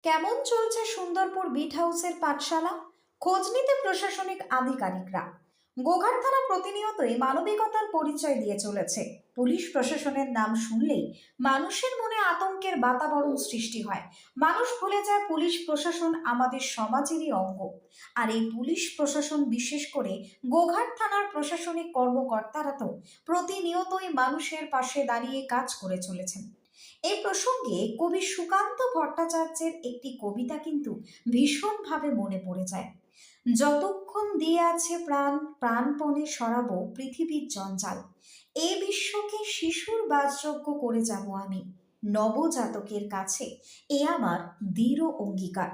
কেমন চলছে সুন্দরপুর বিট হাউসের পাঠশালা? খোঁজ নিতে প্রশাসনিক আধিকারিকরা। গোঘাট থানা প্রতিনিয়তই মানবিকতার পরিচয় দিয়ে চলেছে। পুলিশ প্রশাসনের নাম শুনলেই মানুষের মনে আতঙ্কের বাতাবরণ সৃষ্টি হয়। মানুষ ভুলে যায় পুলিশ প্রশাসন আমাদের সমাজেরই অঙ্গ। আর এই পুলিশ প্রশাসন, বিশেষ করে গোঘাট থানার প্রশাসনিক কর্মকর্তারা তো প্রতিনিয়তই মানুষের পাশে দাঁড়িয়ে কাজ করে চলেছেন। এই প্রসঙ্গে কবি সুকান্ত ভট্টাচার্যের একটি কবিতা কিন্তু ভীষণভাবে মনে পড়ে যায়। যতক্ষণ দিয়ে আছে প্রাণ, প্রাণপণে সরাবো পৃথিবীর জঞ্জাল। এ বিশ্বকে শিশুর বাসযোগ্য করে যাব আমি, নবজাতকের কাছে এ আমার দৃঢ় অঙ্গীকার।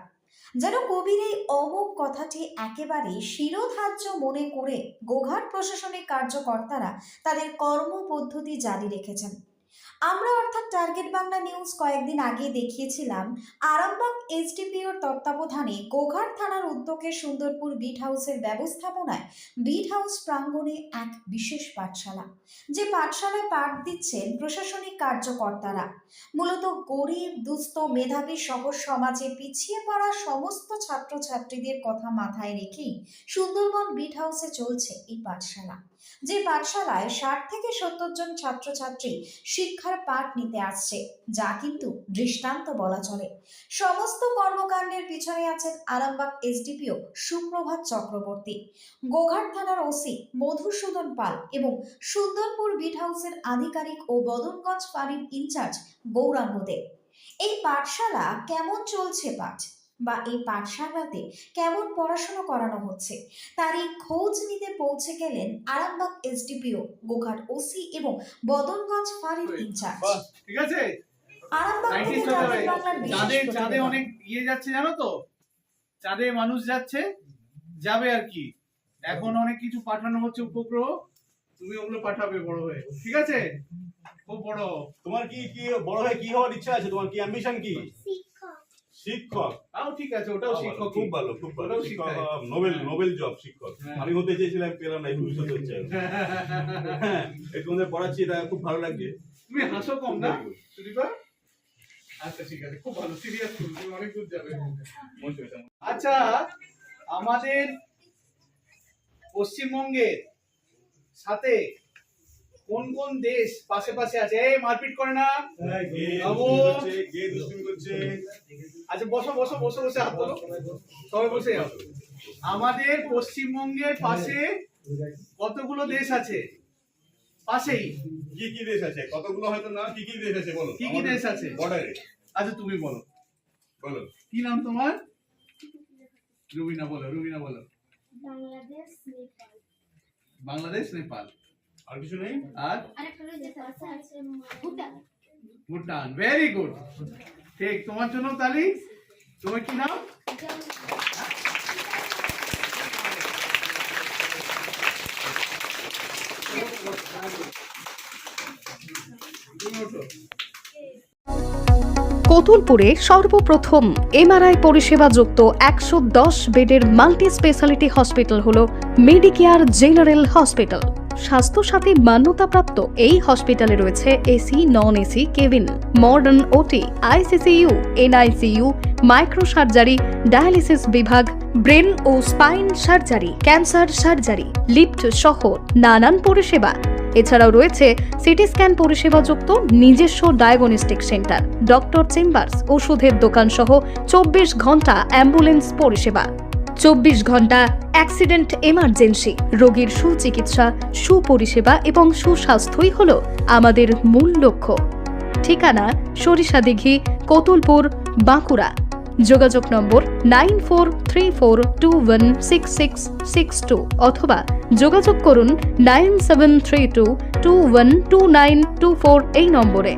যেন কবির এই অমোঘ কথাটি একেবারে শিরোধার্য মনে করে গোঘাট প্রশাসনিক কার্যকর্তারা তাদের কর্মপদ্ধতি জারি রেখেছেন। আমরা অর্থাৎ টার্গেট বাংলা নিউজ কয়েকদিন আগে দেখিয়েছিলাম আরামবাগ এসডিপিওর তত্ত্বাবধানে গোঘাট থানার উদ্যোগে সুন্দরপুর বিট হাউসের ব্যবস্থাপনায় বিট হাউস প্রাঙ্গণে এক বিশেষ পাঠশালা। যে পাঠশালায় পাঠ দিচ্ছেন প্রশাসনিক কার্যকর্তারা। মূলত গরিব, দুস্থ, মেধাবী সহ সমাজে পিছিয়ে পড়া সমস্ত ছাত্রছাত্রীদের কথা মাথায় রেখেই সুন্দরবন বিট হাউসে চলছে এই পাঠশালা। যে পাঠশালায় 60 থেকে 70 জন ছাত্রছাত্রী শিক্ষার পাঠ নিতে আসছে, যা কিন্তু দৃষ্টান্ত বলা চলে। সমস্ত কর্মকাণ্ডের পিছনে আছেন আরামবাগ এসডিপিও সুপ্রভাত চক্রবর্তী, গোঘাট থানার ওসি মধুসূদন পাল এবং সুন্দরপুর বিট হাউসের আধিকারিক ও বদনগঞ্জ ফাঁড়ির ইনচার্জ গৌরাঙ্গ দে। এই পাঠশালা কেমন চলছে পাঠ বা এই পাঠশালাতে কেমন পড়াশোনা করানো হচ্ছে তারই খোঁজ নিতে পৌঁছে গেলেন আরামবাগ এসডিপিও, গোঘাট ওসি এবং বদনগঞ্জ ফাঁড়ির ইনচার্জ। ঠিক আছে, আরামবাগ চাঁদে অনেক যাচ্ছে জানো তো, চাঁদে মানুষ যাচ্ছে, যাবে আর কি। এখন অনেক কিছু পাঠানো হচ্ছে উপগ্রহ, তুমি ওগুলো পাঠাবে বড় হয়ে। ঠিক আছে, খুব বড়। তোমার কি কি বড় হয়ে কি হওয়ার ইচ্ছা আছে? তোমার কি অ্যাম্বিশন কি? শিক্ষক। তাও ঠিক আছে, ওটাও শিক্ষক। খুব ভালো, খুব ভালো। নোবেল জব শিক্ষক। আমি হতে চেয়েছিলাম, পেলাম না, ভবিষ্যৎ হচ্ছে। হ্যাঁ, তোমাদের পড়াচ্ছি, এটা খুব ভালো লাগছে। তুমি হাসো কম না সুদীপা? আচ্ছা ঠিক আছে, খুব ভালো, সিরিয়াস, তুমি অনেক দূর যাবে। আচ্ছা, আমাদের পশ্চিমবঙ্গের সাথে কোন কোন দেশ পাশে পাশে আছে? এই মারপিট করে না, আচ্ছা বসো বসো বসে বসে হাত তোলো, সবাই বসে যাও। আমাদের পশ্চিমবঙ্গের পাশে কতগুলো দেশ আছে? পাশেই কি কি দেশ আছে? কতগুলো হয়তো না, কি কি দেশ আছে বলো। কি কি দেশ আছে বর্ডারে? আচ্ছা তুমি বলো, বলো কি নাম তোমার? রুবিনা বলো, রুবিনা বলো। বাংলাদেশ, নেপাল, আর কিছু নেই? আর ভুটান। ভেরি গুড, ঠিক। তোমার জন্য তালি। তোমার কি নাম? কতুলপুরে সর্বপ্রথম এমআরআই পরিষেবা যুক্ত 110 বেডের মাল্টি স্পেশালিটি হসপিটাল হল মেডিকেয়ার জেনারেল হসপিটাল। স্বাস্থ্যসাথী মান্যতাপ্রাপ্ত এই হসপিটালে রয়েছে AC, non AC cabin, modern OT, ICCU, NICU, micro surgery, dialysis বিভাগ, ব্রেন ও spine surgery, cancer surgery, lift সহ নানান পরিষেবা। এছাড়াও রয়েছে সিটি স্ক্যান পরিষেবাযুক্ত নিজস্ব ডায়াগনস্টিক সেন্টার, ডক্টর চেম্বার্স, ওষুধের দোকান সহ 24 ঘন্টা অ্যাম্বুলেন্স পরিষেবা, 24 ঘন্টা অ্যাক্সিডেন্ট এমার্জেন্সি। রোগীর সুচিকিৎসা, সুপরিষেবা এবং সুস্বাস্থ্যই হল আমাদের মূল লক্ষ্য। ঠিকানা সরিষাদিঘি, কতুলপুর, বাঁকুড়া। যোগাযোগ নম্বর 9434216662 অথবা যোগাযোগ করুন 9732212924 এই নম্বরে।